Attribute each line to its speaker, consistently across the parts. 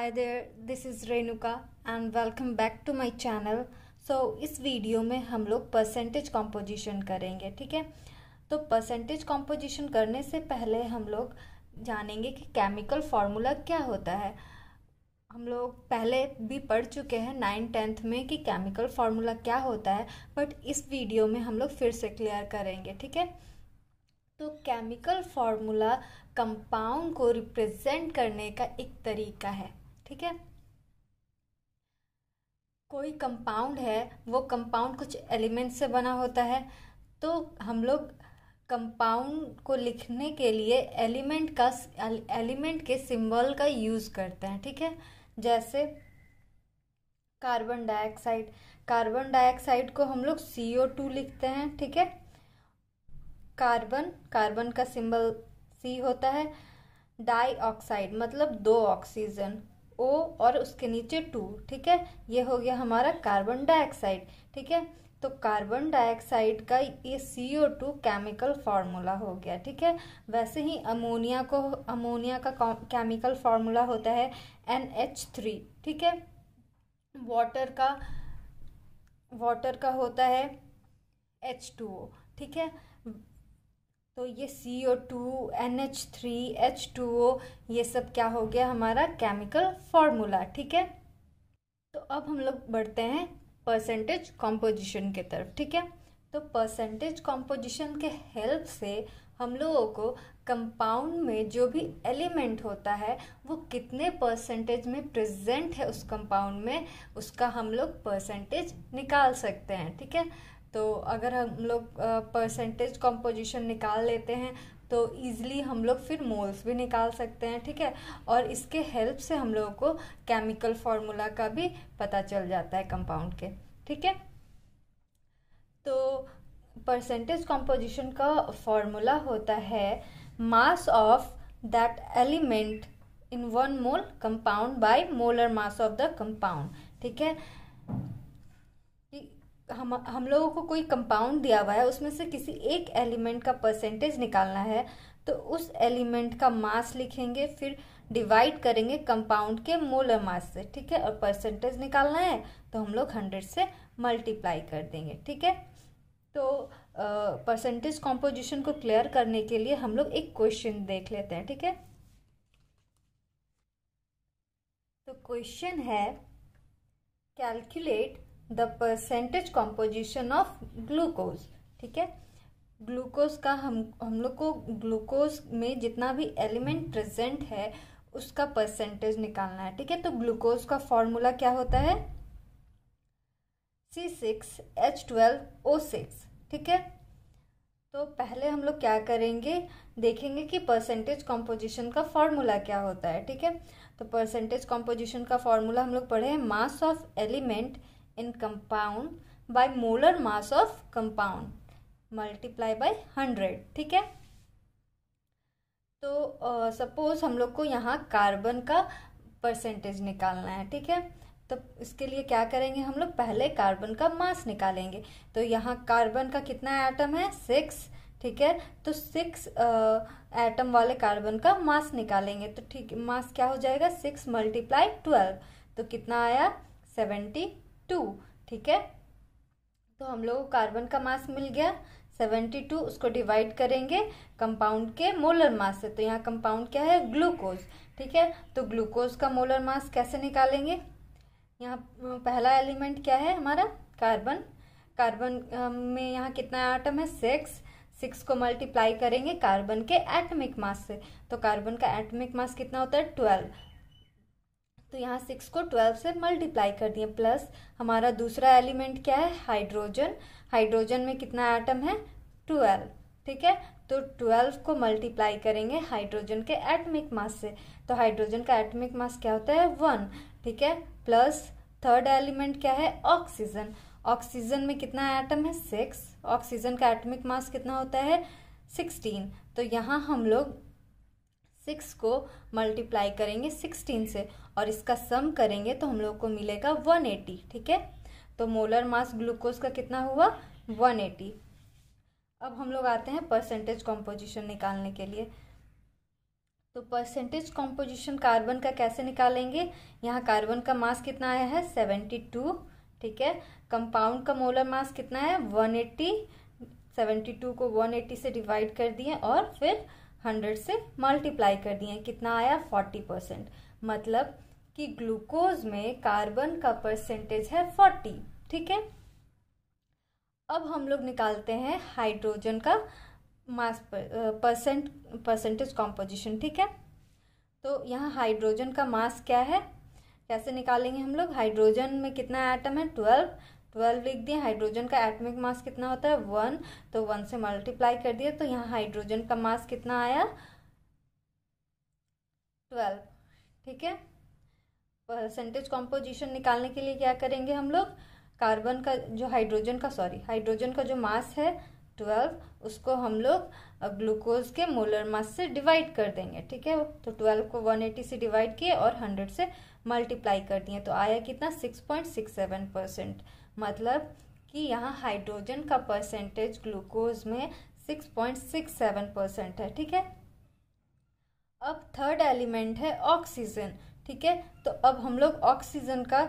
Speaker 1: Hi there, this is Renuka and welcome back to my channel. इस video में हम लोग परसेंटेज कॉम्पोजिशन करेंगे, ठीक है। तो परसेंटेज कॉम्पोजिशन करने से पहले हम लोग जानेंगे कि केमिकल फार्मूला क्या होता है। हम लोग पहले भी पढ़ चुके हैं 9th-10th में कि केमिकल फार्मूला क्या होता है, बट इस वीडियो में हम लोग फिर से क्लियर करेंगे, ठीक है। तो केमिकल फार्मूला कंपाउंड को रिप्रेजेंट करने का एक तरीका है, ठीक है। कोई कंपाउंड है, वो कंपाउंड कुछ एलिमेंट से बना होता है, तो हम लोग कंपाउंड को लिखने के लिए एलिमेंट के सिंबल का यूज़ करते हैं, ठीक है। जैसे कार्बन डाइऑक्साइड को हम लोग CO2 लिखते हैं, ठीक है। कार्बन का सिंबल C होता है। डाइऑक्साइड मतलब 2 ऑक्सीजन, O और उसके नीचे 2, ठीक है। ये हो गया हमारा कार्बन डाइऑक्साइड, ठीक है। तो कार्बन डाइऑक्साइड का ये CO2 केमिकल फार्मूला हो गया, ठीक है। वैसे ही अमोनिया का केमिकल फार्मूला होता है NH3, ठीक है। वाटर का होता है H2O, ठीक है। तो ये CO2, NH3, H2O ये सब क्या हो गया हमारा केमिकल फार्मूला, ठीक है। तो अब हम लोग बढ़ते हैं परसेंटेज कॉम्पोजिशन की तरफ, ठीक है। तो परसेंटेज कॉम्पोजिशन के हेल्प से हम लोगों को कंपाउंड में जो भी एलिमेंट होता है वो कितने परसेंटेज में प्रेजेंट है उस कंपाउंड में, उसका हम लोग परसेंटेज निकाल सकते हैं, ठीक है। तो अगर हम लोग परसेंटेज कॉम्पोजिशन निकाल लेते हैं तो ईज़िली हम लोग फिर मोल्स भी निकाल सकते हैं, ठीक है। और इसके हेल्प से हम लोगों को केमिकल फार्मूला का भी पता चल जाता है कंपाउंड के, ठीक है। तो परसेंटेज कॉम्पोजिशन का फॉर्मूला होता है mass of that element in 1 mole compound by molar mass of the compound, ठीक है। हम लोगों को कोई कंपाउंड दिया हुआ है, उसमें से किसी एक एलिमेंट का परसेंटेज निकालना है, तो उस एलिमेंट का मास लिखेंगे, फिर डिवाइड करेंगे कंपाउंड के मोलर मास से, ठीक है। और परसेंटेज निकालना है तो हम लोग 100 से मल्टीप्लाई कर देंगे, ठीक है। तो परसेंटेज कॉम्पोजिशन को क्लियर करने के लिए हम लोग एक क्वेश्चन देख लेते हैं, ठीक है। तो क्वेश्चन है calculate the percentage composition of glucose, ठीक है। ग्लूकोज का हम लोग को ग्लूकोज में जितना भी एलिमेंट प्रेजेंट है उसका परसेंटेज निकालना है, ठीक है। तो ग्लूकोज का फॉर्मूला क्या होता है C6H12O6, ठीक है। तो पहले हम लोग क्या करेंगे, देखेंगे कि परसेंटेज कॉम्पोजिशन का फॉर्मूला क्या होता है, ठीक है। तो परसेंटेज कॉम्पोजिशन का फॉर्मूला हम लोग पढ़े हैं mass of element in compound by molar mass of compound multiply by 100, ठीक है। तो सपोज हम लोग को यहाँ कार्बन का परसेंटेज निकालना है, ठीक है। तो इसके लिए क्या करेंगे, हम लोग पहले कार्बन का मास निकालेंगे। तो यहाँ कार्बन का कितना एटम है 6, ठीक है। तो 6 एटम वाले कार्बन का मास निकालेंगे, तो ठीक मास क्या हो जाएगा 6 × 12, तो कितना आया 72, ठीक है। तो हम लोग को कार्बन का मास मिल गया 72, उसको डिवाइड करेंगे कंपाउंड के मोलर मास से। तो यहाँ कंपाउंड क्या है ग्लूकोज, ठीक है। तो ग्लूकोज का मोलर मास कैसे निकालेंगे, यहाँ पहला एलिमेंट क्या है हमारा कार्बन में यहाँ कितना एटम है 6 को मल्टीप्लाई करेंगे कार्बन के एटॉमिक मास से। तो कार्बन का एटॉमिक मास कितना होता है 12, तो यहाँ 6 को 12 से मल्टीप्लाई कर दिए। प्लस हमारा दूसरा एलिमेंट क्या है हाइड्रोजन में कितना एटम है 12, ठीक है। तो 12 को मल्टीप्लाई करेंगे हाइड्रोजन के एटॉमिक मास से। तो हाइड्रोजन का एटॉमिक मास क्या होता है 1, ठीक है। प्लस थर्ड एलिमेंट क्या है ऑक्सीजन में कितना एटम है 6, ऑक्सीजन का एटॉमिक मास कितना होता है 16। तो यहाँ हम लोग 6 को मल्टीप्लाई करेंगे 16 से और इसका सम करेंगे तो हम लोग को मिलेगा 180, ठीक है। तो मोलर मास ग्लूकोज का कितना हुआ 180। अब हम लोग आते हैं परसेंटेज कॉम्पोजिशन निकालने के लिए। तो परसेंटेज कॉम्पोजिशन कार्बन का कैसे निकालेंगे? यहाँ कार्बन का मास कितना आया है 72, ठीक है। कंपाउंड का मोलर मास कितना है 180, 72 को 180 से डिवाइड कर दिए और फिर 100 से मल्टीप्लाई कर दिए, कितना आया 40%। मतलब कि ग्लूकोज में कार्बन का परसेंटेज है 40, ठीक है। अब हम लोग निकालते हैं हाइड्रोजन का मास परसेंटेज कॉम्पोजिशन, ठीक है। तो यहाँ हाइड्रोजन का मास क्या है, कैसे निकालेंगे हम लोग? हाइड्रोजन में कितना एटम है 12 लिख दिए। हाइड्रोजन का एटॉमिक मास कितना होता है 1, तो 1 से मल्टीप्लाई कर दिए, तो यहाँ हाइड्रोजन का मास कितना आया 12, ठीक है। परसेंटेज कॉम्पोजिशन निकालने के लिए क्या करेंगे हम लोग? कार्बन का जो हाइड्रोजन का जो मास है 12, उसको हम लोग ग्लूकोज के मोलर मास से डिवाइड कर देंगे, ठीक है। तो 12 को 180 से डिवाइड किए और 100 से मल्टीप्लाई कर दिए, तो आया कितना 6.67%। मतलब कि यहाँ हाइड्रोजन का परसेंटेज ग्लूकोज में 6.67% है, ठीक है। अब थर्ड एलिमेंट है ऑक्सीजन, ठीक है। तो अब हम लोग ऑक्सीजन का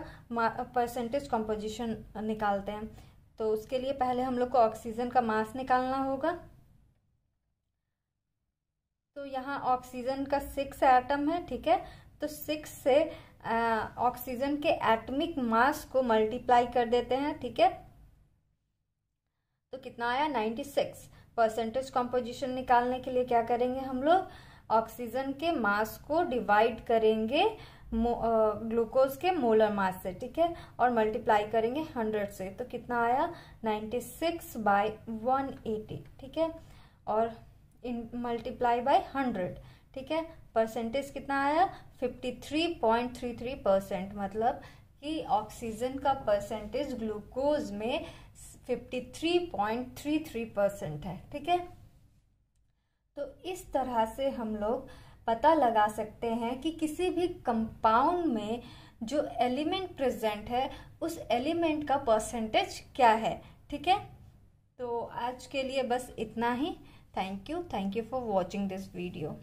Speaker 1: परसेंटेज कॉम्पोजिशन निकालते हैं। तो उसके लिए पहले हम लोग को ऑक्सीजन का मास निकालना होगा। तो यहाँ ऑक्सीजन का 6 एटम है, ठीक है। तो 6 से ऑक्सीजन के एटॉमिक मास को मल्टीप्लाई कर देते हैं, ठीक है। तो कितना आया 96। परसेंटेज कॉम्पोजिशन निकालने के लिए क्या करेंगे हम लोग? ऑक्सीजन के मास को डिवाइड करेंगे ग्लूकोज के मोलर मास से, ठीक है, और मल्टीप्लाई करेंगे 100 से, तो कितना आया 96/180, ठीक है, और इन मल्टीप्लाई बाय 100, ठीक है। परसेंटेज कितना आया 53.33%। मतलब कि ऑक्सीजन का परसेंटेज ग्लूकोज में 53.33% है, ठीक है। तो इस तरह से हम लोग पता लगा सकते हैं कि किसी भी कंपाउंड में जो एलिमेंट प्रेजेंट है उस एलिमेंट का परसेंटेज क्या है, ठीक है। तो आज के लिए बस इतना ही। Thank you for watching this video.